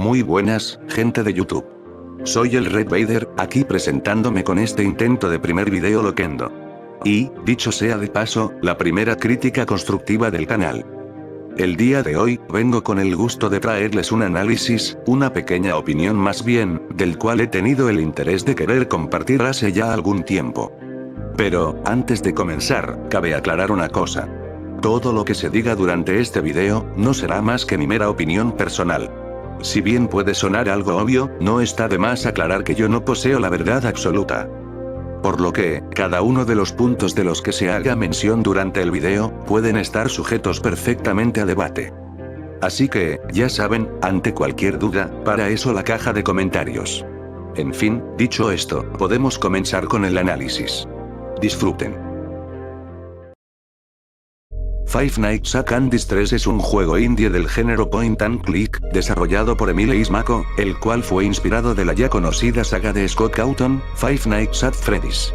Muy buenas, gente de YouTube. Soy el Red Vader, aquí presentándome con este intento de primer video loquendo. Y, dicho sea de paso, la primera crítica constructiva del canal. El día de hoy, vengo con el gusto de traerles un análisis, una pequeña opinión más bien, del cual he tenido el interés de querer compartir hace ya algún tiempo. Pero, antes de comenzar, cabe aclarar una cosa. Todo lo que se diga durante este video, no será más que mi mera opinión personal. Si bien puede sonar algo obvio, no está de más aclarar que yo no poseo la verdad absoluta. Por lo que, cada uno de los puntos de los que se haga mención durante el video, pueden estar sujetos perfectamente a debate. Así que, ya saben, ante cualquier duda, para eso la caja de comentarios. En fin, dicho esto, podemos comenzar con el análisis. Disfruten. Five Nights at Candy's 3 es un juego indie del género point and click, desarrollado por Emile Ismako, el cual fue inspirado de la ya conocida saga de Scott Cawthon, Five Nights at Freddy's.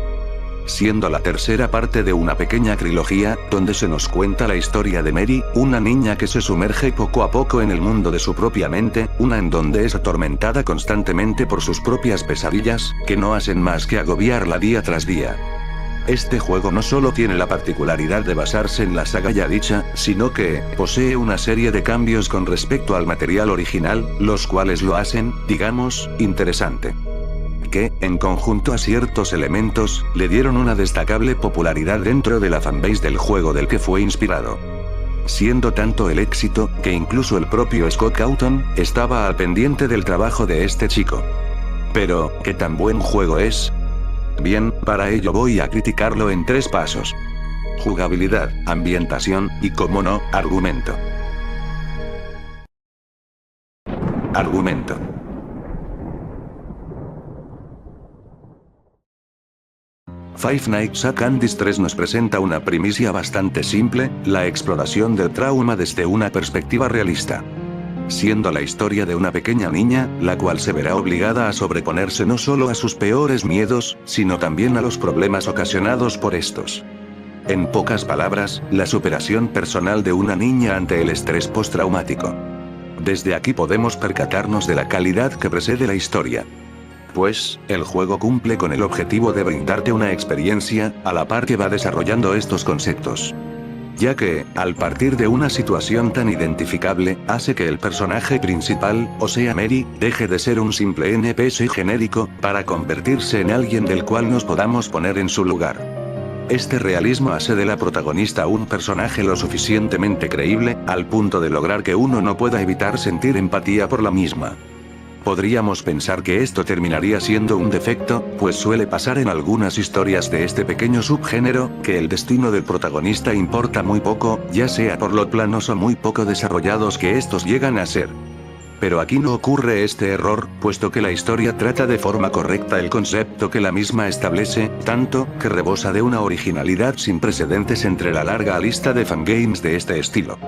Siendo la tercera parte de una pequeña trilogía, donde se nos cuenta la historia de Mary, una niña que se sumerge poco a poco en el mundo de su propia mente, una en donde es atormentada constantemente por sus propias pesadillas, que no hacen más que agobiarla día tras día. Este juego no solo tiene la particularidad de basarse en la saga ya dicha, sino que posee una serie de cambios con respecto al material original, los cuales lo hacen, digamos, interesante. Que, en conjunto a ciertos elementos, le dieron una destacable popularidad dentro de la fanbase del juego del que fue inspirado. Siendo tanto el éxito, que incluso el propio Scott Cawthon estaba al pendiente del trabajo de este chico. Pero, ¿qué tan buen juego es? Bien, para ello voy a criticarlo en 3 pasos. Jugabilidad, ambientación, y como no, argumento. Argumento. Five Nights at Candy's 3 nos presenta una primicia bastante simple, la exploración del trauma desde una perspectiva realista. Siendo la historia de una pequeña niña, la cual se verá obligada a sobreponerse no solo a sus peores miedos, sino también a los problemas ocasionados por estos. En pocas palabras, la superación personal de una niña ante el estrés postraumático. Desde aquí podemos percatarnos de la calidad que precede la historia. Pues, el juego cumple con el objetivo de brindarte una experiencia, a la par que va desarrollando estos conceptos. Ya que, al partir de una situación tan identificable, hace que el personaje principal, o sea Mary, deje de ser un simple NPC genérico, para convertirse en alguien del cual nos podamos poner en su lugar. Este realismo hace de la protagonista un personaje lo suficientemente creíble, al punto de lograr que uno no pueda evitar sentir empatía por la misma. Podríamos pensar que esto terminaría siendo un defecto, pues suele pasar en algunas historias de este pequeño subgénero, que el destino del protagonista importa muy poco, ya sea por lo planos o muy poco desarrollados que estos llegan a ser. Pero aquí no ocurre este error, puesto que la historia trata de forma correcta el concepto que la misma establece, tanto, que rebosa de una originalidad sin precedentes entre la larga lista de fangames de este estilo.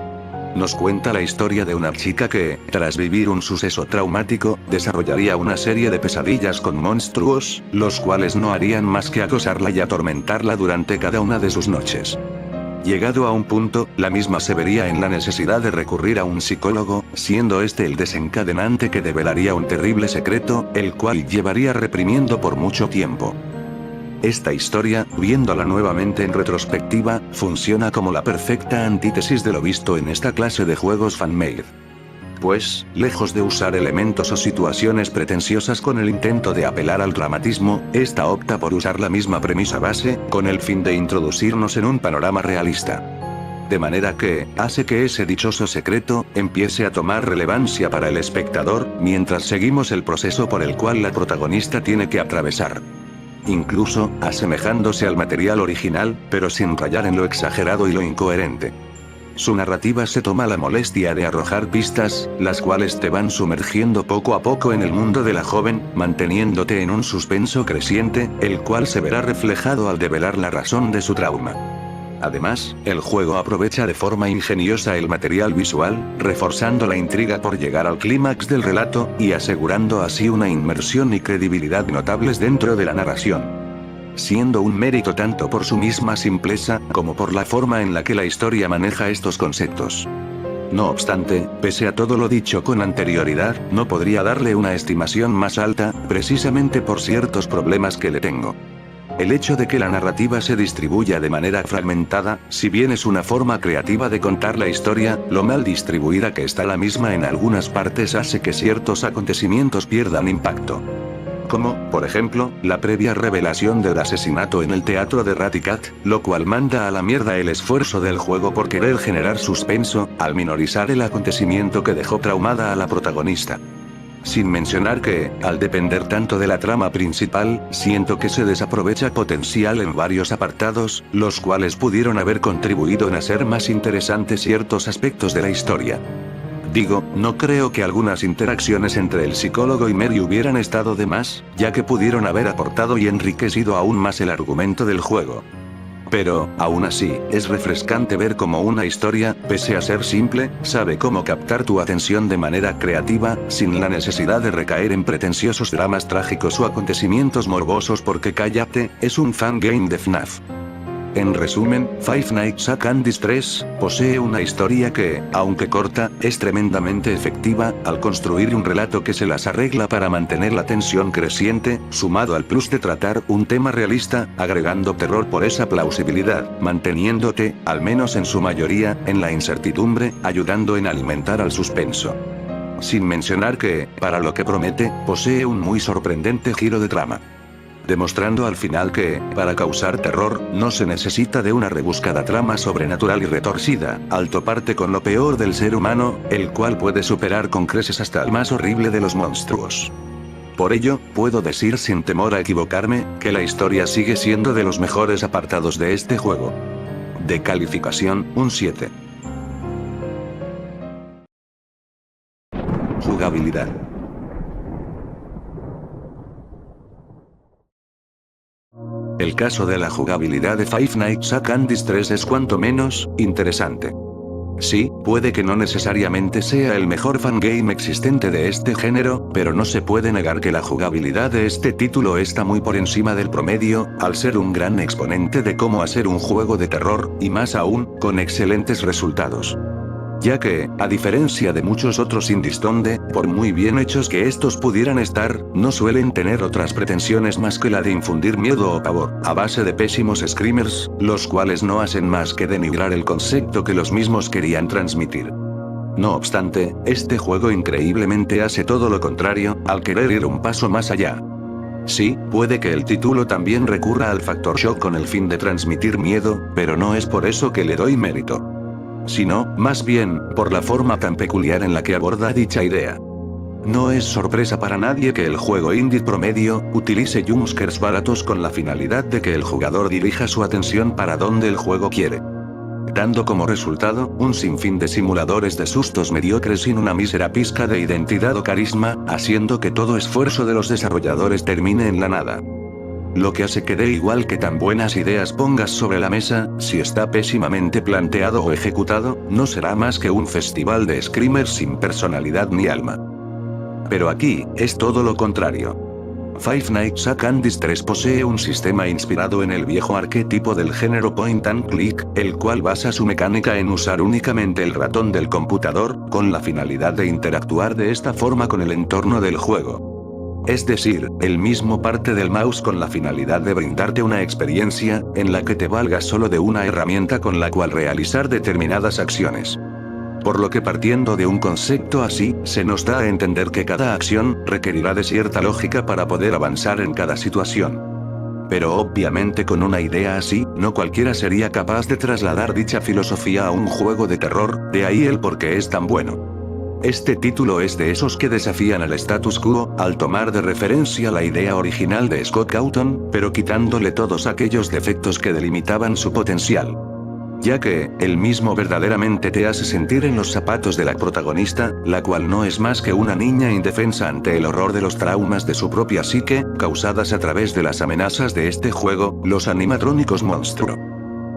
Nos cuenta la historia de una chica que, tras vivir un suceso traumático, desarrollaría una serie de pesadillas con monstruos, los cuales no harían más que acosarla y atormentarla durante cada una de sus noches. Llegado a un punto, la misma se vería en la necesidad de recurrir a un psicólogo, siendo este el desencadenante que develaría un terrible secreto, el cual llevaría reprimiendo por mucho tiempo. Esta historia, viéndola nuevamente en retrospectiva, funciona como la perfecta antítesis de lo visto en esta clase de juegos fanmade. Pues, lejos de usar elementos o situaciones pretenciosas con el intento de apelar al dramatismo, esta opta por usar la misma premisa base, con el fin de introducirnos en un panorama realista. De manera que, hace que ese dichoso secreto, empiece a tomar relevancia para el espectador, mientras seguimos el proceso por el cual la protagonista tiene que atravesar. Incluso, asemejándose al material original, pero sin rayar en lo exagerado y lo incoherente. Su narrativa se toma la molestia de arrojar pistas, las cuales te van sumergiendo poco a poco en el mundo de la joven, manteniéndote en un suspenso creciente, el cual se verá reflejado al develar la razón de su trauma. Además, el juego aprovecha de forma ingeniosa el material visual, reforzando la intriga por llegar al clímax del relato, y asegurando así una inmersión y credibilidad notables dentro de la narración. Siendo un mérito tanto por su misma simpleza, como por la forma en la que la historia maneja estos conceptos. No obstante, pese a todo lo dicho con anterioridad, no podría darle una estimación más alta, precisamente por ciertos problemas que le tengo. El hecho de que la narrativa se distribuya de manera fragmentada, si bien es una forma creativa de contar la historia, lo mal distribuida que está la misma en algunas partes hace que ciertos acontecimientos pierdan impacto. Como, por ejemplo, la previa revelación del asesinato en el teatro de Raticat, lo cual manda a la mierda el esfuerzo del juego por querer generar suspenso, al minorizar el acontecimiento que dejó traumada a la protagonista. Sin mencionar que, al depender tanto de la trama principal, siento que se desaprovecha potencial en varios apartados, los cuales pudieron haber contribuido en hacer más interesantes ciertos aspectos de la historia. Digo, no creo que algunas interacciones entre el psicólogo y Mary hubieran estado de más, ya que pudieron haber aportado y enriquecido aún más el argumento del juego. Pero, aún así, es refrescante ver cómo una historia, pese a ser simple, sabe cómo captar tu atención de manera creativa, sin la necesidad de recaer en pretenciosos dramas trágicos o acontecimientos morbosos porque cállate, es un fangame de FNAF. En resumen, Five Nights at Candy's 3, posee una historia que, aunque corta, es tremendamente efectiva, al construir un relato que se las arregla para mantener la tensión creciente, sumado al plus de tratar un tema realista, agregando terror por esa plausibilidad, manteniéndote, al menos en su mayoría, en la incertidumbre, ayudando en alimentar al suspenso. Sin mencionar que, para lo que promete, posee un muy sorprendente giro de trama. Demostrando al final que, para causar terror, no se necesita de una rebuscada trama sobrenatural y retorcida, al toparte con lo peor del ser humano, el cual puede superar con creces hasta el más horrible de los monstruos. Por ello, puedo decir sin temor a equivocarme, que la historia sigue siendo de los mejores apartados de este juego. De calificación, un 7. Jugabilidad. El caso de la jugabilidad de Five Nights at Candy's 3 es cuanto menos interesante. Sí, puede que no necesariamente sea el mejor fangame existente de este género, pero no se puede negar que la jugabilidad de este título está muy por encima del promedio, al ser un gran exponente de cómo hacer un juego de terror, y más aún, con excelentes resultados. Ya que, a diferencia de muchos otros indies donde, por muy bien hechos que estos pudieran estar, no suelen tener otras pretensiones más que la de infundir miedo o pavor, a base de pésimos screamers, los cuales no hacen más que denigrar el concepto que los mismos querían transmitir. No obstante, este juego increíblemente hace todo lo contrario, al querer ir un paso más allá. Sí, puede que el título también recurra al factor shock con el fin de transmitir miedo, pero no es por eso que le doy mérito. Sino, más bien, por la forma tan peculiar en la que aborda dicha idea. No es sorpresa para nadie que el juego indie promedio, utilice jumpscares baratos con la finalidad de que el jugador dirija su atención para donde el juego quiere. Dando como resultado, un sinfín de simuladores de sustos mediocres sin una mísera pizca de identidad o carisma, haciendo que todo esfuerzo de los desarrolladores termine en la nada. Lo que hace que dé igual que tan buenas ideas pongas sobre la mesa, si está pésimamente planteado o ejecutado, no será más que un festival de screamers sin personalidad ni alma. Pero aquí, es todo lo contrario. Five Nights at Candy's 3 posee un sistema inspirado en el viejo arquetipo del género point and click, el cual basa su mecánica en usar únicamente el ratón del computador, con la finalidad de interactuar de esta forma con el entorno del juego. Es decir, el mismo parte del mouse con la finalidad de brindarte una experiencia, en la que te valgas solo de una herramienta con la cual realizar determinadas acciones. Por lo que partiendo de un concepto así, se nos da a entender que cada acción, requerirá de cierta lógica para poder avanzar en cada situación. Pero obviamente con una idea así, no cualquiera sería capaz de trasladar dicha filosofía a un juego de terror, de ahí el por qué es tan bueno. Este título es de esos que desafían al status quo, al tomar de referencia la idea original de Scott Cawthon, pero quitándole todos aquellos defectos que delimitaban su potencial. Ya que, él mismo verdaderamente te hace sentir en los zapatos de la protagonista, la cual no es más que una niña indefensa ante el horror de los traumas de su propia psique, causadas a través de las amenazas de este juego, los animatrónicos monstruo.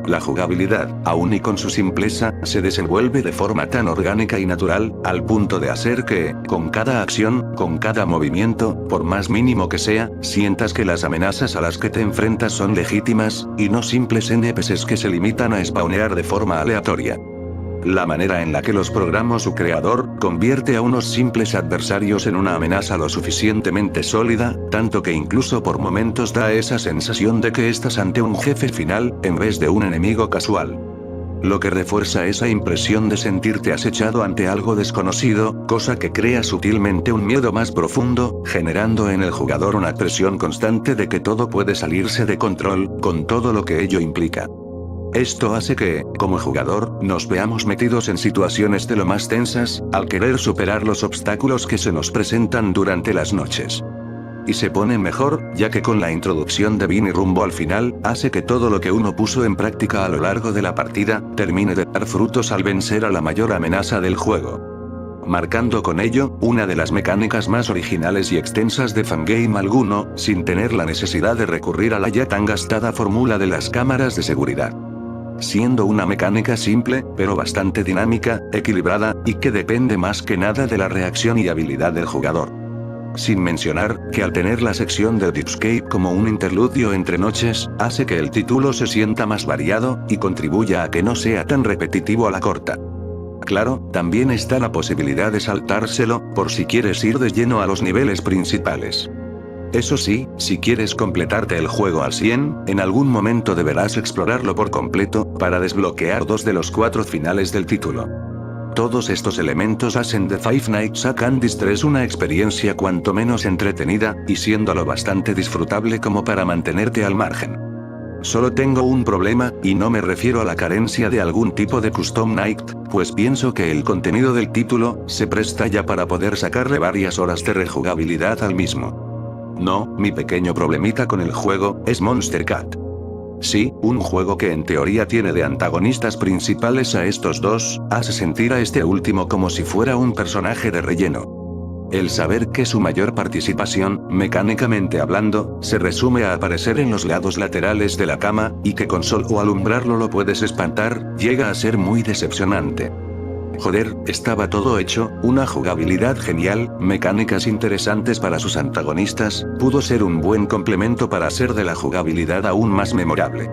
La jugabilidad, aun y con su simpleza, se desenvuelve de forma tan orgánica y natural, al punto de hacer que, con cada acción, con cada movimiento, por más mínimo que sea, sientas que las amenazas a las que te enfrentas son legítimas, y no simples NPCs que se limitan a spawnear de forma aleatoria. La manera en la que los programa su creador, convierte a unos simples adversarios en una amenaza lo suficientemente sólida, tanto que incluso por momentos da esa sensación de que estás ante un jefe final, en vez de un enemigo casual. Lo que refuerza esa impresión de sentirte acechado ante algo desconocido, cosa que crea sutilmente un miedo más profundo, generando en el jugador una presión constante de que todo puede salirse de control, con todo lo que ello implica. Esto hace que, como jugador, nos veamos metidos en situaciones de lo más tensas, al querer superar los obstáculos que se nos presentan durante las noches. Y se pone mejor, ya que con la introducción de Vinny rumbo al final, hace que todo lo que uno puso en práctica a lo largo de la partida, termine de dar frutos al vencer a la mayor amenaza del juego. Marcando con ello, una de las mecánicas más originales y extensas de fangame alguno, sin tener la necesidad de recurrir a la ya tan gastada fórmula de las cámaras de seguridad. Siendo una mecánica simple, pero bastante dinámica, equilibrada, y que depende más que nada de la reacción y habilidad del jugador. Sin mencionar, que al tener la sección de Deepscape como un interludio entre noches, hace que el título se sienta más variado, y contribuya a que no sea tan repetitivo a la corta. Claro, también está la posibilidad de saltárselo, por si quieres ir de lleno a los niveles principales. Eso sí, si quieres completarte el juego al 100, en algún momento deberás explorarlo por completo, para desbloquear 2 de los 4 finales del título. Todos estos elementos hacen de Five Nights at Candy's 3 una experiencia cuanto menos entretenida, y siendo lo bastante disfrutable como para mantenerte al margen. Solo tengo un problema, y no me refiero a la carencia de algún tipo de custom night, pues pienso que el contenido del título, se presta ya para poder sacarle varias horas de rejugabilidad al mismo. No, mi pequeño problemita con el juego, es Monster Cat. Sí, un juego que en teoría tiene de antagonistas principales a estos dos, hace sentir a este último como si fuera un personaje de relleno. El saber que su mayor participación, mecánicamente hablando, se resume a aparecer en los lados laterales de la cama, y que con solo alumbrarlo lo puedes espantar, llega a ser muy decepcionante. Joder, estaba todo hecho, una jugabilidad genial, mecánicas interesantes para sus antagonistas, pudo ser un buen complemento para hacer de la jugabilidad aún más memorable.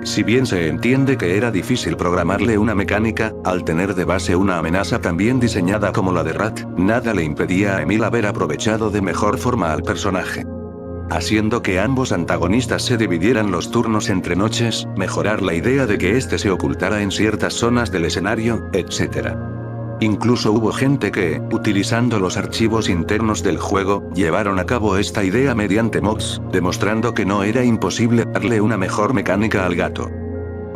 Si bien se entiende que era difícil programarle una mecánica, al tener de base una amenaza tan bien diseñada como la de Rat, nada le impedía a Emil haber aprovechado de mejor forma al personaje. Haciendo que ambos antagonistas se dividieran los turnos entre noches, mejorar la idea de que este se ocultara en ciertas zonas del escenario, etc. Incluso hubo gente que, utilizando los archivos internos del juego, llevaron a cabo esta idea mediante mods, demostrando que no era imposible darle una mejor mecánica al gato.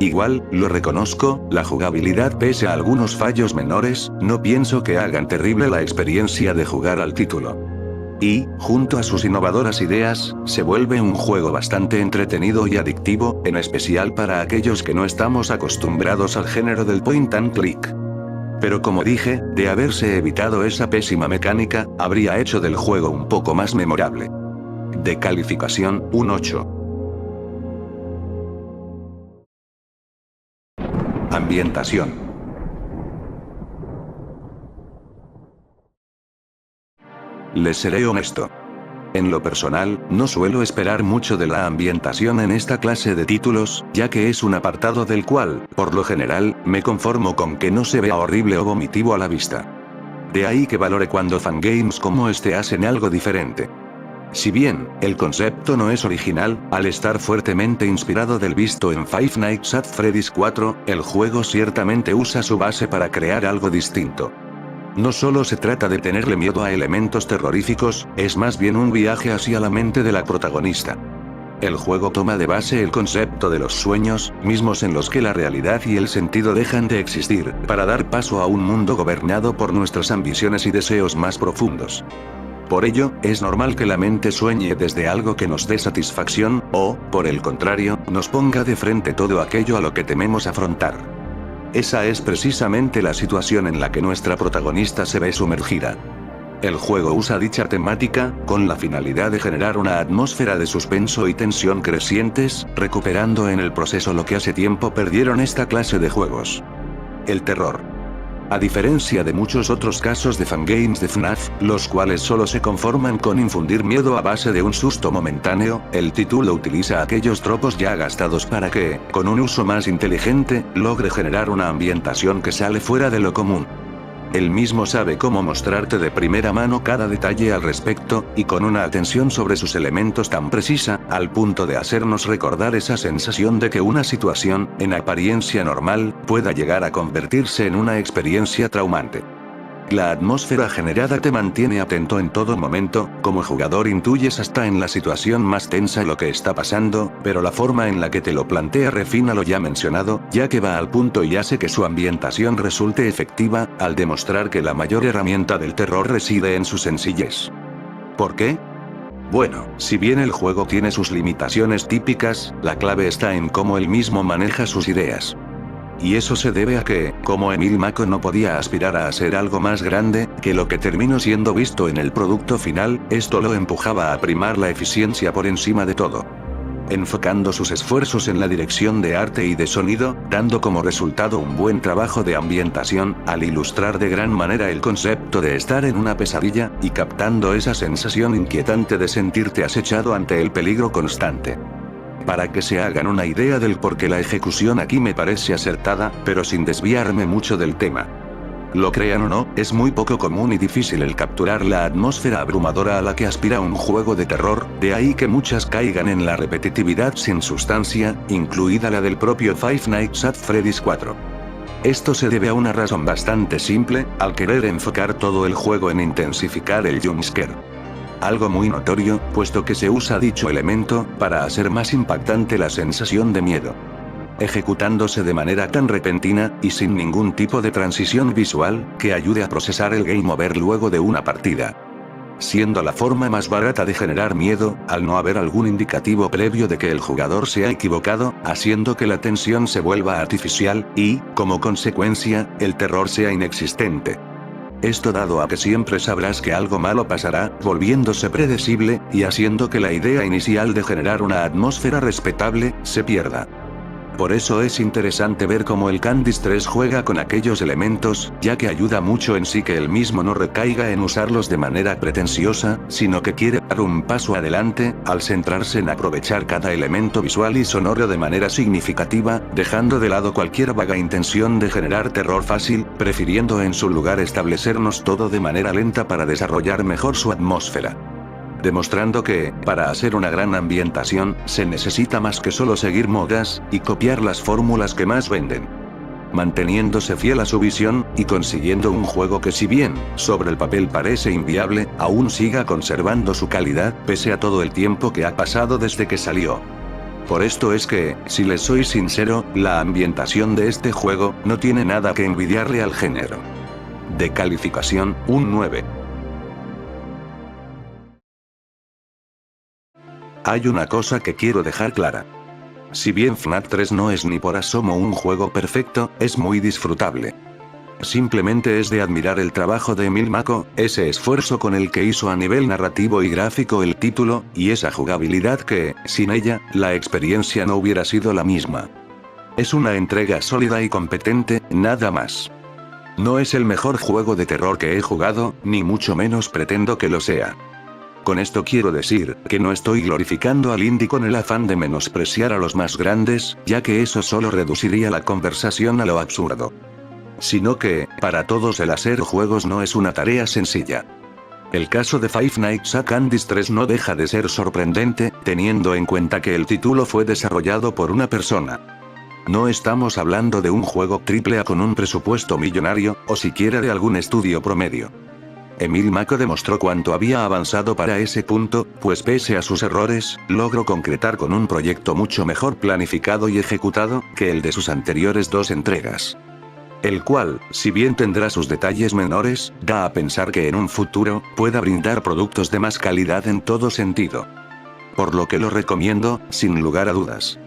Igual, lo reconozco, la jugabilidad pese a algunos fallos menores, no pienso que hagan terrible la experiencia de jugar al título. Y, junto a sus innovadoras ideas, se vuelve un juego bastante entretenido y adictivo, en especial para aquellos que no estamos acostumbrados al género del point and click. Pero como dije, de haberse evitado esa pésima mecánica, habría hecho del juego un poco más memorable. De calificación, un 8. Ambientación. Les seré honesto. En lo personal, no suelo esperar mucho de la ambientación en esta clase de títulos, ya que es un apartado del cual, por lo general, me conformo con que no se vea horrible o vomitivo a la vista. De ahí que valore cuando fangames como este hacen algo diferente. Si bien, el concepto no es original, al estar fuertemente inspirado del visto en Five Nights at Freddy's 4, el juego ciertamente usa su base para crear algo distinto. No solo se trata de tenerle miedo a elementos terroríficos, es más bien un viaje hacia la mente de la protagonista. El juego toma de base el concepto de los sueños, mismos en los que la realidad y el sentido dejan de existir, para dar paso a un mundo gobernado por nuestras ambiciones y deseos más profundos. Por ello, es normal que la mente sueñe desde algo que nos dé satisfacción, o, por el contrario, nos ponga de frente todo aquello a lo que tememos afrontar. Esa es precisamente la situación en la que nuestra protagonista se ve sumergida. El juego usa dicha temática, con la finalidad de generar una atmósfera de suspenso y tensión crecientes, recuperando en el proceso lo que hace tiempo perdieron esta clase de juegos: el terror. A diferencia de muchos otros casos de fangames de FNAF, los cuales solo se conforman con infundir miedo a base de un susto momentáneo, el título utiliza aquellos tropos ya gastados para que, con un uso más inteligente, logre generar una ambientación que sale fuera de lo común. Él mismo sabe cómo mostrarte de primera mano cada detalle al respecto, y con una atención sobre sus elementos tan precisa, al punto de hacernos recordar esa sensación de que una situación, en apariencia normal, pueda llegar a convertirse en una experiencia traumante. La atmósfera generada te mantiene atento en todo momento, como jugador intuyes hasta en la situación más tensa lo que está pasando, pero la forma en la que te lo plantea refina lo ya mencionado, ya que va al punto y hace que su ambientación resulte efectiva, al demostrar que la mayor herramienta del terror reside en su sencillez. ¿Por qué? Bueno, si bien el juego tiene sus limitaciones típicas, la clave está en cómo él mismo maneja sus ideas. Y eso se debe a que, como Emil Mako no podía aspirar a hacer algo más grande que lo que terminó siendo visto en el producto final, esto lo empujaba a primar la eficiencia por encima de todo. Enfocando sus esfuerzos en la dirección de arte y de sonido, dando como resultado un buen trabajo de ambientación, al ilustrar de gran manera el concepto de estar en una pesadilla, y captando esa sensación inquietante de sentirte acechado ante el peligro constante. Para que se hagan una idea del por qué la ejecución aquí me parece acertada, pero sin desviarme mucho del tema. Lo crean o no, es muy poco común y difícil el capturar la atmósfera abrumadora a la que aspira un juego de terror, de ahí que muchas caigan en la repetitividad sin sustancia, incluida la del propio Five Nights at Freddy's 4. Esto se debe a una razón bastante simple, al querer enfocar todo el juego en intensificar el jumpscare. Algo muy notorio, puesto que se usa dicho elemento, para hacer más impactante la sensación de miedo. Ejecutándose de manera tan repentina, y sin ningún tipo de transición visual, que ayude a procesar el game over luego de una partida. Siendo la forma más barata de generar miedo, al no haber algún indicativo previo de que el jugador se ha equivocado, haciendo que la tensión se vuelva artificial, y, como consecuencia, el terror sea inexistente. Esto dado a que siempre sabrás que algo malo pasará, volviéndose predecible, y haciendo que la idea inicial de generar una atmósfera respetable, se pierda. Por eso es interesante ver cómo el Candice 3 juega con aquellos elementos, ya que ayuda mucho en sí que él mismo no recaiga en usarlos de manera pretenciosa, sino que quiere dar un paso adelante, al centrarse en aprovechar cada elemento visual y sonoro de manera significativa, dejando de lado cualquier vaga intención de generar terror fácil, prefiriendo en su lugar establecernos todo de manera lenta para desarrollar mejor su atmósfera. Demostrando que, para hacer una gran ambientación, se necesita más que solo seguir modas, y copiar las fórmulas que más venden. Manteniéndose fiel a su visión, y consiguiendo un juego que si bien, sobre el papel parece inviable, aún siga conservando su calidad, pese a todo el tiempo que ha pasado desde que salió. Por esto es que, si les soy sincero, la ambientación de este juego, no tiene nada que envidiarle al género. De calificación, un 9. Hay una cosa que quiero dejar clara. Si bien FNAF 3 no es ni por asomo un juego perfecto, es muy disfrutable. Simplemente es de admirar el trabajo de Emil Mako, ese esfuerzo con el que hizo a nivel narrativo y gráfico el título, y esa jugabilidad que, sin ella, la experiencia no hubiera sido la misma. Es una entrega sólida y competente, nada más. No es el mejor juego de terror que he jugado, ni mucho menos pretendo que lo sea. Con esto quiero decir, que no estoy glorificando al indie con el afán de menospreciar a los más grandes, ya que eso solo reduciría la conversación a lo absurdo. Sino que, para todos el hacer juegos no es una tarea sencilla. El caso de Five Nights at Freddy's 3 no deja de ser sorprendente, teniendo en cuenta que el título fue desarrollado por una persona. No estamos hablando de un juego AAA con un presupuesto millonario, o siquiera de algún estudio promedio. Emil Mako demostró cuánto había avanzado para ese punto, pues pese a sus errores, logró concretar con un proyecto mucho mejor planificado y ejecutado, que el de sus anteriores dos entregas. El cual, si bien tendrá sus detalles menores, da a pensar que en un futuro, pueda brindar productos de más calidad en todo sentido. Por lo que lo recomiendo, sin lugar a dudas.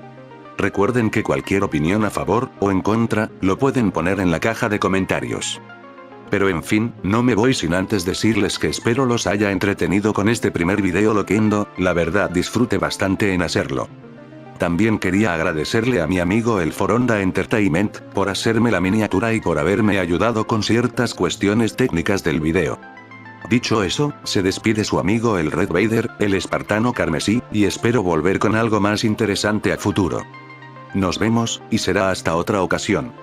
Recuerden que cualquier opinión a favor, o en contra, lo pueden poner en la caja de comentarios. Pero en fin, no me voy sin antes decirles que espero los haya entretenido con este primer video loquendo, la verdad disfruté bastante en hacerlo. También quería agradecerle a mi amigo el Foronda Entertainment, por hacerme la miniatura y por haberme ayudado con ciertas cuestiones técnicas del video. Dicho eso, se despide su amigo el Red Vader, el espartano carmesí, y espero volver con algo más interesante a futuro. Nos vemos, y será hasta otra ocasión.